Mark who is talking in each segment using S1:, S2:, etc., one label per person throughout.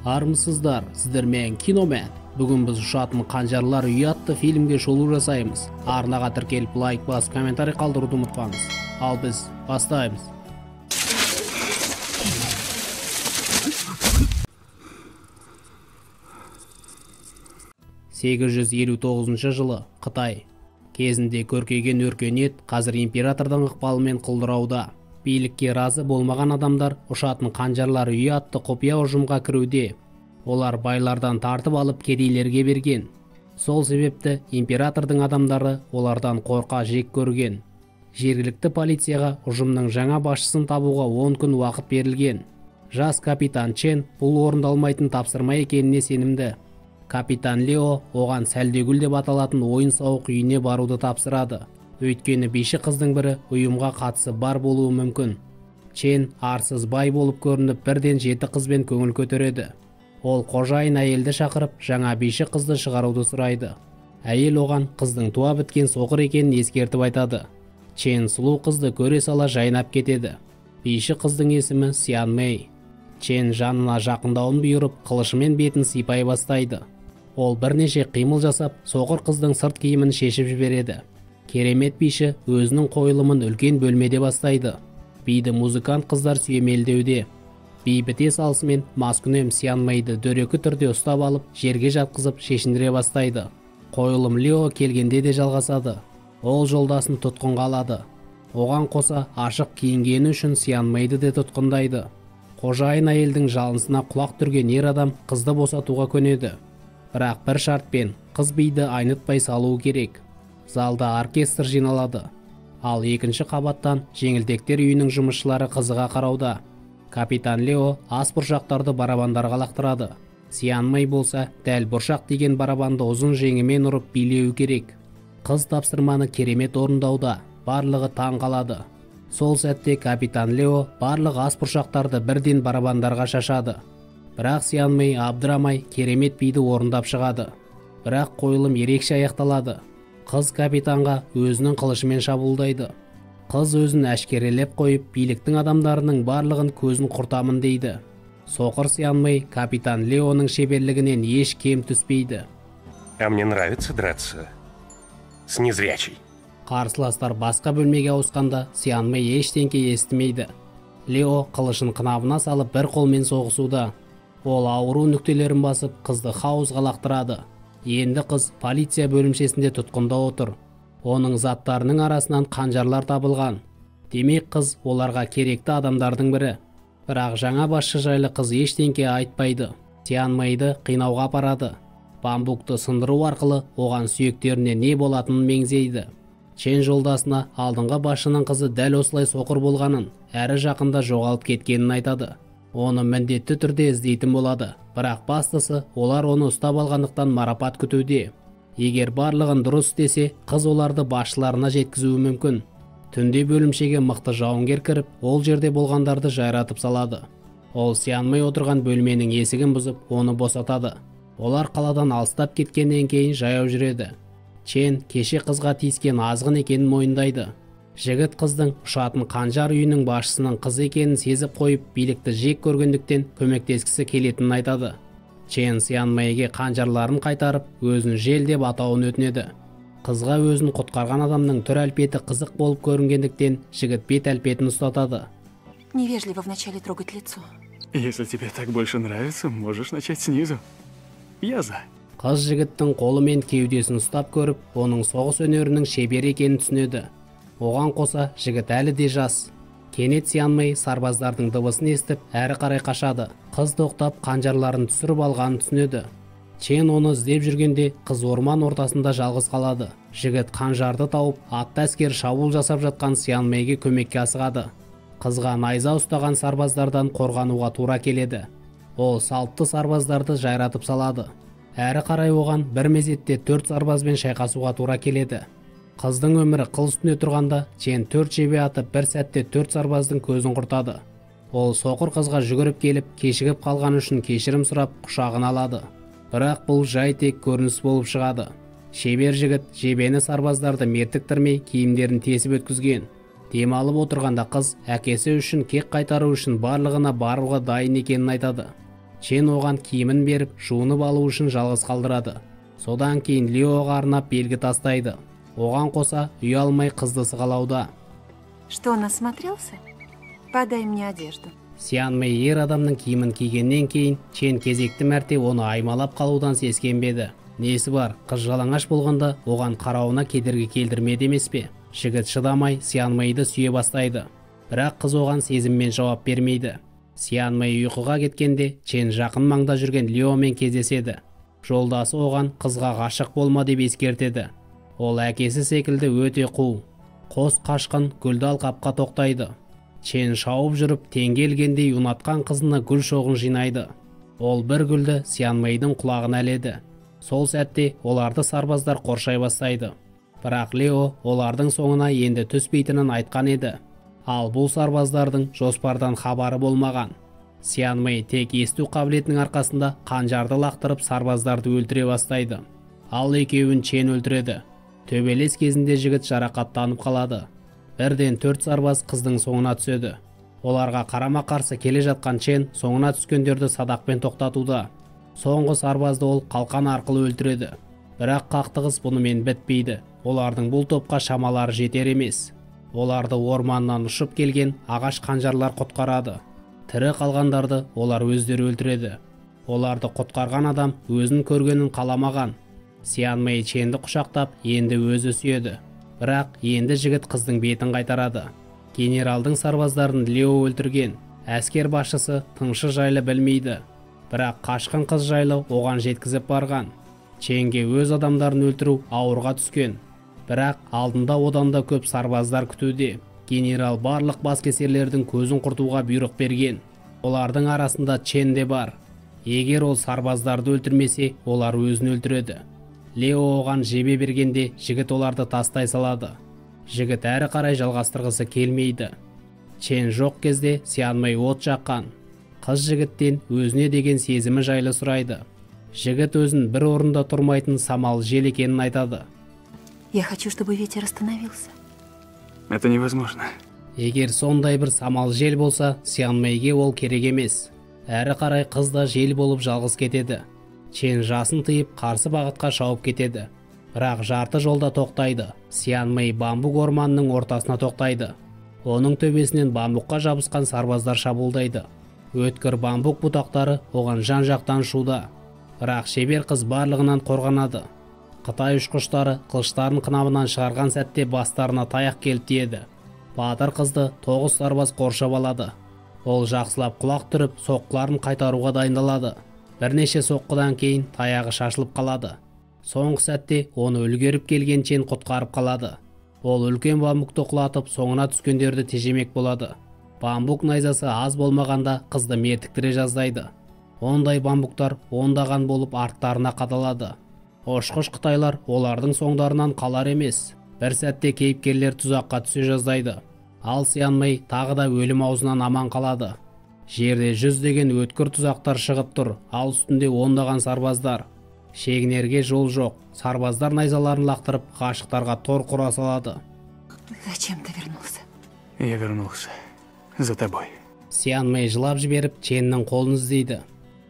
S1: Армысыздар, сіздермен киномен. Бүгін біз ұшатын қанжарлар үйі атты фильмге шолу жасаймыз. Арнаға тіркеліп лайк басып комментарий қалдыруды ұмытпаңыз. Ал біз бастаймыз. (859 жылы Қытай. Кезінде көркейген өркениет қазір императордың ықпалымен құлдырауда. Билікке разы болмаған адамдар ұшатын қанжарлар үйі атты құпия ұжымға кіруде. Олар байлардан тартып алып кедейлерге берген. Сол себепті императордың адамдары олардан қорқа жек көрген. Жергілікті полицияға ұжымның жаңа басшысын табуға 10 күн уақыт берілген. Жас капитан Чен бұл орындалмайтын тапсырма екеніне сенімді. Капитан Лео оған сәлдегүл деп аталатын ойын-сауық үйіне баруды тапсырады. Өйткені биші қыздың бірі ұйымға қатысы бар болуы мүмкін. Чен арсыз бай болып көрініп бірден 7 қызбен көңіл көтереді. Ол қожайын әйелді шақырып жаңа биші қызды шығаруды сұрайды. Әйел оған қыздың туа біткен соқыр екенін ескертіп айтады. Чен сұлу қызды көре сала жайнап кетеді. Биші қыздың есімі Сян Мэй. Чен жанына жақындауын бұйырып қылышымен бетін сипай бастайды. Ол бірнеше қимыл жасап, соқыр қыздың сырт киімін шешіп жібереді. Керемет биші өзінің қойылымын үлкен бөлмеде бастайды. Биді музыкант қыздар сүйемелдеуде. Би біте салысымен маскүнем Сян Мэйді дөрекі түрде ұстап алып, жерге жатқызып шешіндіре бастайды. Қойылым Лео келгенде де жалғасады. Ол жолдасын тұтқынға алады. Оған қоса ашық киінгені үшін Сян Мэйді де тұтқындайды. Қожайын әйелдің жалынсына құлақ түрген ер адам қызды босатуға көнеді. Бірақ бір шартпен қыз биді айнытпай салуы керек. Залда оркестр жиналады. Ал екінші қабаттан жеңілтектер үйінің жұмысшылары қызыға қарауда. Капитан Лео ас бұршақтарды барабандарға лақтырады. Сян Мэй болса дәл бұршақ деген барабанды ұзын жеңімен ұрып билеу керек. Қыз тапсырманы керемет орындауда. Барлығы таң қалады. Сол сәтте капитан Лео барлық ас бұршақтарды бірден барабандарға шашады. Бірақ Сян Мэй абдырамай керемет биді орындап шығады. Бірақ қойылым ерекше аяқталады. Қыз капитанға өзінің қылышымен шабуылдайды. Қыз өзін әшкерелеп қойып, биліктің адамдарының барлығын көзін құртамын дейді. Соқыр Сян Мэй капитан Леоның шеберлігінен еш кем түспейді.
S2: А мне нравится драться с незрячей.
S1: Қарсыластар басқа бөлмеге ауысқанда Сян Мэй ештеңке естімейді. Лео қылышын қынабына салып бір қолмен соғысуда. Ол ауру нүктелерін басып қызды хауызға лақтырады. Енді қыз полиция бөлімшесінде тұтқында отыр. Оның заттарының арасынан қанжарлар табылған. Демек қыз оларға керекті адамдардың бірі. Бірақ жаңа басшы жайлы қыз ештеңке айтпайды. Сян Мэйді қинауға апарады. Бамбукты сындыру арқылы оған сүйектеріне не болатынын меңзейді. Чен жолдасына алдыңғы басшының қызы дәл осылай соқыр болғанын, әрі жақында жоғалып кеткенін айтады. Оны міндетті түрде іздейтін болады. Бірақ бастысы олар оны ұстап алғандықтан марапат күтуде. Егер барлығын дұрыс істесе, қыз оларды басшыларына жеткізуі мүмкін. Түнде бөлімшеге мықты жауынгер кіріп, ол жерде болғандарды жайратып салады. Ол Сян Мэй отырған бөлменің есігін бұзып, оны босатады. Олар қаладан алыстап кеткеннен кейін жаяу жүреді. Чен кеше қызға тиіскен азғын екенін мойындайды. Жігіт қыздың ұшатын қанжар үйінің басшысының қызы екенін сезіп қойып, билікті жек көргендіктен көмектескісі келетінін айтады. Чен Сян Мэйге қанжарларын қайтарып, өзін жел деп атауын өтінеді. Қызға өзін құтқарған адамның түр әлпеті қызық болып көрінгендіктен жігіт бет әлпетін ұстатады.
S3: Невежливо вначале трогать лицо.
S4: Если тебе так больше нравится, можешь начать снизу. Я за.
S1: Қыз жігіттің қолы мен кеудесін ұстап көріп, оның соғыс өнерінің шебер екенін түсінеді. Оған қоса жігіт әлі де жас. Кенет Сян Мэй сарбаздардың дыбысын естіп, әрі қарай қашады. Қыз тоқтап қанжарларын түсіріп алғанын түсінеді. Чен оны іздеп жүргенде қыз орман ортасында жалғыз қалады. Жігіт қанжарды тауып, атты әскер шабуыл жасап жатқан Сян Мэйге көмекке асығады. Қызға найза ұстаған сарбаздардан қорғануға тура келеді. Ол салтты сарбаздарды жайратып салады. Әрі қарай оған бір мезетте 4 сарбазбен шайқасуға тура келеді. Қыздың өмірі қыл үстіне тұрғанда, Чен 4 жебе атып бір сәтте 4 сарбаздың көзін құртады. Ол соқыр қызға жүгіріп келіп, кешігіп қалған үшін кешірім сұрап, құшағына алады. Бірақ бұл жай тек көрініс болып шығады. Шебер жігіт жебені сарбаздарды мертіктірмей, киімдерін тесіп өткізген. Демалып отырғанда қыз әкесі үшін кек қайтару үшін барлығына баруға дайын екенін айтады. Чен оған киімін беріп жуынып алу үшін жалғыз қалдырады. Содан кейін Леоға арнап белгі тастайды. Оған қоса ұялмай қызды сығалауда.
S3: Что, насмотрелся? Подай мне одежду.
S1: Сиан Мэй ер адамның киімін кигеннен кейін Чен кезекті мәрте оны аймалап қалудан сескенбеді. Несі бар, қыз жалаңаш болғанда оған қарауына кедергі келтірмеді емес пе? Жігіт шыдамай Сиан Мэйді сүйе бастайды. Бірақ қыз оған сезіммен жауап бермейді. Сиан Мэй ұйқыға кеткенде Чен жақын маңда жүрген Леомен кездеседі. Жолдасы оған қызға ғашық болма деп ескертеді. Ол әкесі секілді өте қу. Қос қашқын гүлді алқапқа тоқтайды. Чен шауып жүріп теңгелгендей ұнатқан қызына гүл шоғын жинайды. Ол бір гүлді Сиан Мэйдің құлағына іледі. Сол сәтте оларды сарбаздар қоршай бастайды. Бірақ Лео олардың соңына енді түспейтінін айтқан еді. Ал бұл сарбаздардың жоспардан хабары болмаған. Сиан Мэй тек есту қабілетінің арқасында қанжарды лақтырып сарбаздарды өлтіре бастайды. Ал екеуін Чен өлтіреді. Төбелес кезінде жігіт жарақаттанып қалады. Бірден 4 сарбаз қыздың соңына түседі. Оларға қарама қарсы келе жатқан Чен соңына түскендерді садақпен тоқтатуда. Соңғы сарбазды ол қалқан арқылы өлтіреді. Бірақ қақтығыс бұнымен бітпейді. Олардың бұл топқа шамалары жетер емес. Оларды орманнан ұшып келген ағаш қанжарлар құтқарады. Тірі қалғандарды олар өздері өлтіреді. Оларды құтқарған адам өзін көргенін қаламаған. Сиан Мэй Ченді құшақтап, енді өзі сүйеді. Бірақ енді жігіт қыздың бетін қайтарады. Генералдың сарбаздарын Лео өлтірген. Әскер басшысы тыңшы жайлы білмейді. Бірақ қашқын қыз жайлы оған жеткізіп барған. Ченге өз адамдарын өлтіру ауырға түскен. Бірақ алдында одан да көп сарбаздар күтуде. Генерал барлық баскесерлердің көзін құртуға бұйрық берген. Олардың арасында Чен де бар. Егер ол сарбаздарды өлтірмесе, олар өзін өлтіреді. Лео оған жебе бергенде жігіт оларды тастай салады. Жігіт әрі қарай жалғастырғысы келмейді. Чен жоқ кезде Сиан Мэй от жаққан. Қыз жігіттен өзіне деген сезімі жайлы сұрайды. Жігіт өзін бір орында тұрмайтын самал жел екенін айтады.
S3: Я хочу, чтобы ветер остановился.
S4: Это невозможно.
S1: Егер сондай бір самал жел болса, Сиан Мэйге ол керек емес. Әрі қарай қыз да жел болып жалғыз кетеді. Чен жасын тыйып қарсы бағытқа шауып кетеді. Бірақ жарты жолда тоқтайды. Сиан Мэй бамбук орманының ортасына тоқтайды. Оның төбесінен бамбукқа жабысқан сарбаздар шабуылдайды. Өткір бамбук бұтақтары оған жан-жақтан шуда. Бірақ шебер қыз барлығынан қорғанады. Қытай ұшқыштары қылыштарын қынабынан шығарған сәтте бастарына таяқ келіп тиеді. Батыр қызды 9 сарбаз қоршап алады. Ол жақсылап құлақ түріп, соққыларын қайтаруға дайындалады. Бірнеше соққыдан кейін таяғы шашылып қалады. Соңғы сәтте оны үлгеріп келген Чен құтқарып қалады. Ол үлкен бамбукты құлатып, соңына түскендерді тежемек болады. Бамбук найзасы аз болмағанда қызды мертіктіре жаздайды. Ондай бамбуктар ондаған болып арттарына қадалады. Ұшқыш қытайлар олардың соңдарынан қалар емес. Бір сәтте кейіпкерлер тұзаққа түсе жаздайды. Ал Сиан Мэй тағы да өлім аузынан аман қалады. Жерде жүздеген өткір тұзақтар шығып тұр, ал үстінде ондаған сарбаздар. Шегінерге жол жоқ. Сарбаздар найзаларын лақтырып, ғашықтарға тор құра салады.
S3: Зачем ты вернулся?
S4: Я вернулся. За тобой.
S1: Сиан Мэй жылап жіберіп, Ченнің қолын іздейді.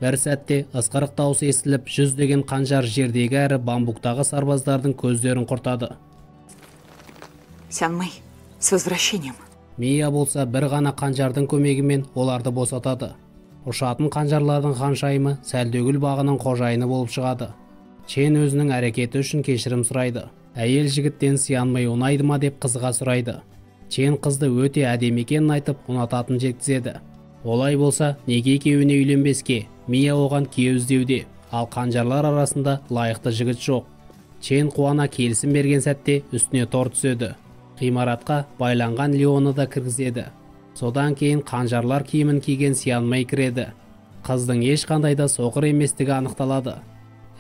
S1: Бір сәтте ысқырық даусы естіліп, жүздеген қанжар жердегі әрі бамбуктағы сарбаздардың көздерін құртады.
S3: Сиан Мэй, с возвращением.
S1: Мия болса бір ғана қанжардың көмегімен оларды босатады. Ұшатын қанжарлардың ханшайымы сәлдөгүл бағының қожайыны болып шығады. Чен өзінің әрекеті үшін кешірім сұрайды. Әйел жігіттен Сиан Мэй ұнайды ма деп қызға сұрайды. Чен қызды өте әдемі екенін айтып ұнататын жеткізеді. Олай болса, неге екеуіне үйленбеске? Мия оған күйеу іздеуде, ал қанжарлар арасында лайықты жігіт жоқ. Чен қуана келісім берген сәтте үстіне тор түседі. Ғимаратқа байланған Леоны да кіргізеді. Содан кейін қанжарлар киімін киген Сиан Мэй кіреді. Қыздың ешқандай да соқыр еместігі анықталады.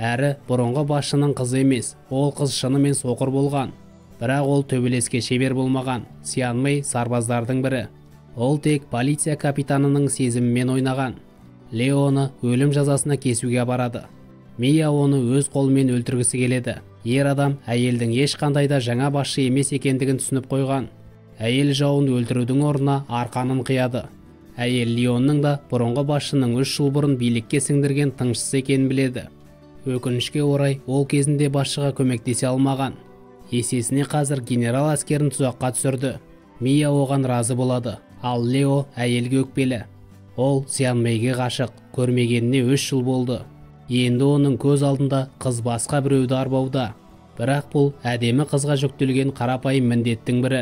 S1: Әрі бұрынғы басшының қызы емес, ол қыз шынымен соқыр болған. Бірақ ол төбелеске шебер болмаған. Сиан Мэй сарбаздардың бірі. Ол тек полиция капитанының сезімімен ойнаған. Леоны өлім жазасына кесуге барады. Мия оны өз қолымен өлтіргісі келеді. Ер адам әйелдің ешқандай да жаңа басшы емес екендігін түсініп қойған. Әйел жауын өлтірудің орнына арқанын қияды. әйел Леонның да бұрынғы басшының 3 жыл бұрын билікке сіңдірген тыңшысы екенін біледі. Өкінішке орай ол кезінде басшыға көмектесе алмаған. Есесіне қазір генерал әскерін тұзаққа түсірді. Мия оған разы болады, ал Лео әйелге өкпелі. Ол Сян Мэйге ғашық, көрмегеніне 3 жыл болды. Енді оның көз алдында қыз басқа біреуді арбауда. Бірақ бұл әдемі қызға жүктелген қарапайым міндеттің бірі.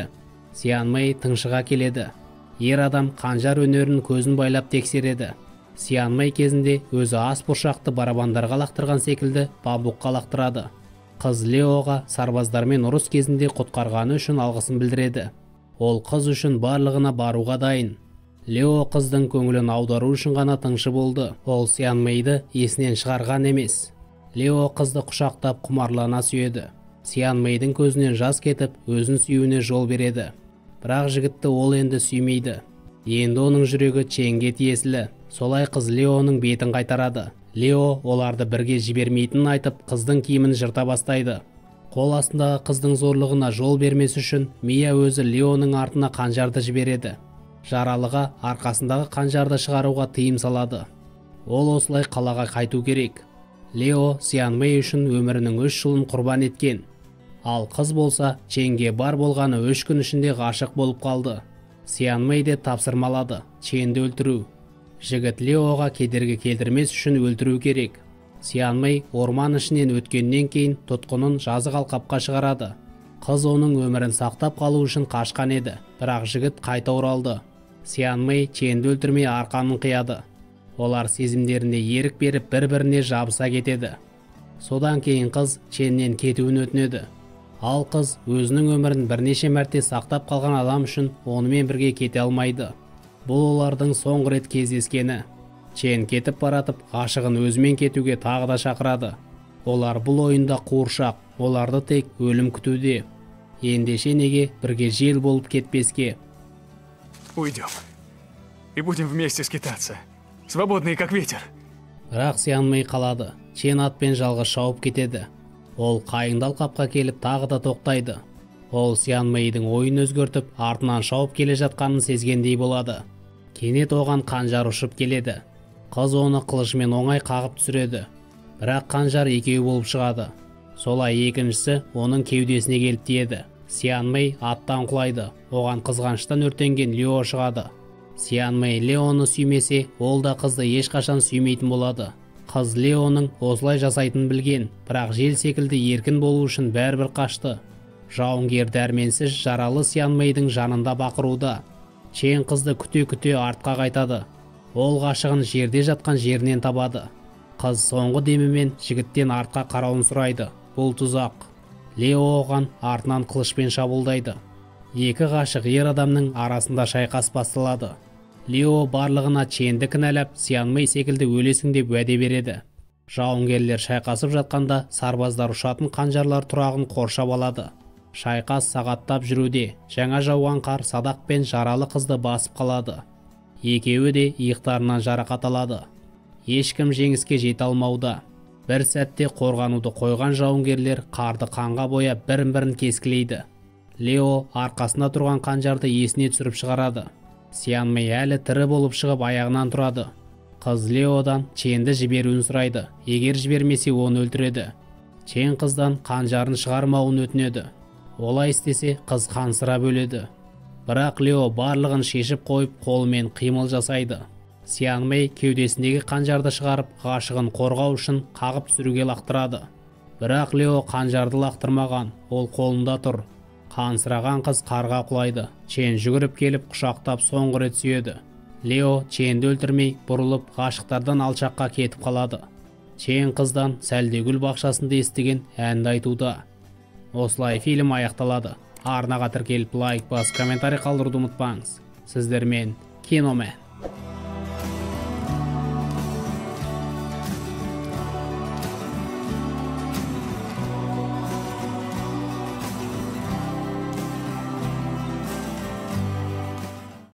S1: Сян Мэй тыңшыға келеді. Ер адам қанжар өнерін көзін байлап тексереді. Сян Мэй кезінде өзі ас бұршақты барабандарға лақтырған секілді бамбукқа лақтырады. Қыз Леоға сарбаздармен ұрыс кезінде құтқарғаны үшін алғысын білдіреді. Ол қыз үшін барлығына баруға дайын. Лео қыздың көңілін аудару үшін ғана тыңшы болды. Ол Сян Мэйді есінен шығарған емес. Лео қызды құшақтап құмарлана сүйеді. Сян Мэйдің көзінен жас кетіп, өзін сүюіне жол береді. Бірақ жігітті ол енді сүймейді. Енді оның жүрегі Ченге тиесілі. Солай қыз Леоның бетін қайтарады. Лео оларды бірге жібермейтінін айтып, қыздың киімін жырта бастайды. Қол астындағы қыздың зорлығына жол бермес үшін Мия өзі Леоның артына қанжарды жібереді. Жаралыға арқасындағы қанжарды шығаруға тыйым салады. Ол осылай қалаға қайту керек. Лео Сян Мэй үшін өмірінің 3 жылын құрбан еткен. Ал қыз болса Ченге бар болғаны 3 күн ішінде ғашық болып қалды. Сян Мэй де тапсырмалады, Ченді өлтіру. Жігіт Леоға кедергі келтірмес үшін өлтіру керек. Сян Мэй орман ішінен өткеннен кейін тұтқынын жазық алқапқа шығарады. Қыз оның өмірін сақтап қалу үшін қашқан еді, бірақ жігіт қайта оралды. Сян Мэй Ченді өлтірмей арқанын қияды. Олар сезімдеріне ерік беріп бір-біріне жабыса кетеді. Содан кейін қыз Ченнен кетуін өтінеді. Ал қыз өзінің өмірін бірнеше мәрте сақтап қалған адам үшін онымен бірге кете алмайды. Бұл олардың соңғы рет кездескені. Чен кетіп баратып, ғашығын өзімен кетуге тағы да шақырады. Олар бұл ойында қуыршақ, оларды тек өлім күтуде. Ендеше неге бірге жел болып кетпеске?
S4: Уйдем. И будем вместе скитаться. Свободные, как ветер.
S1: Бірақ Сян Мэй қалады. Чен атпен жалғыз шауып кетеді. Ол қайыңды алқапқа келіп тағы да тоқтайды. Ол Сян Мэйдің ойын өзгертіп, артынан шауып келе жатқанын сезгендей болады. Кенет оған қанжар ұшып келеді. Қыз оны қылышымен оңай қағып түсіреді. Бірақ қанжар екеу болып шығады. Солай екіншісі оның кеудесіне келіп тиеді. Сян Мэй аттан құлайды. Оған қызғаныштан өртенген Лео шығады. Сян Мэй Леоны сүймесе, ол да қызды ешқашан сүймейтін болады. Қыз Леоның осылай жасайтынын білген, бірақ жел секілді еркін болу үшін бәрібір қашты. Жауынгер дәрменсіз жаралы Сян Мэйдің жанында бақыруда. Чен қызды күте-күте артқа қайтады. Ол ғашығын жерде жатқан жерінен табады. Қыз соңғы демімен жігіттен артқа қарауын сұрайды. Бұл тұзақ. Лео оған артынан қылышпен шабуылдайды. Екі ғашық ер адамның арасында шайқас басталады. Лео барлығына Ченді кінәлап, Сян Мэй секілді өлесің деп уәде береді. Жауынгерлер шайқасып жатқанда сарбаздар ұшатын қанжарлар тұрағын қоршап алады. Шайқас сағаттап жүруде. Жаңа жауған қар садақ пен жаралы қызды басып қалады. Екеуі де иықтарынан жарақат алады. Ешкім жеңіске жете алмауда. Бір сәтте қорғануды қойған жауынгерлер қарды қанға бояп бірін-бірін кескілейді. Лео арқасында тұрған қанжарды есіне түсіріп шығарады. Сян Мэй әлі тірі болып шығып аяғынан тұрады. Қыз Леодан Ченді жіберуін сұрайды. Егер жібермесе оны өлтіреді. Чен қыздан қанжарын шығармауын өтінеді. Олай істесе қыз қансырап өледі. Бірақ Лео барлығын шешіп қойып қолымен қимыл жасайды. Сян Мэй кеудесіндегі қанжарды шығарып ғашығын қорғау үшін қағып түсіруге лақтырады. Бірақ Лео қанжарды лақтырмаған, ол қолында тұр. Қансыраған қыз қарға құлайды. Чен жүгіріп келіп құшақтап соңғы рет сүйеді. Лео Ченді өлтірмей бұрылып ғашықтардан алшаққа кетіп қалады. Чен қыздан сәлдегүл бақшасында естіген әнді айтуда. Осылай фильм аяқталады. Арнаға тіркеліп лайк бас, комментарий қалдыруды ұмытпаңыз. Сіздермен Киномен.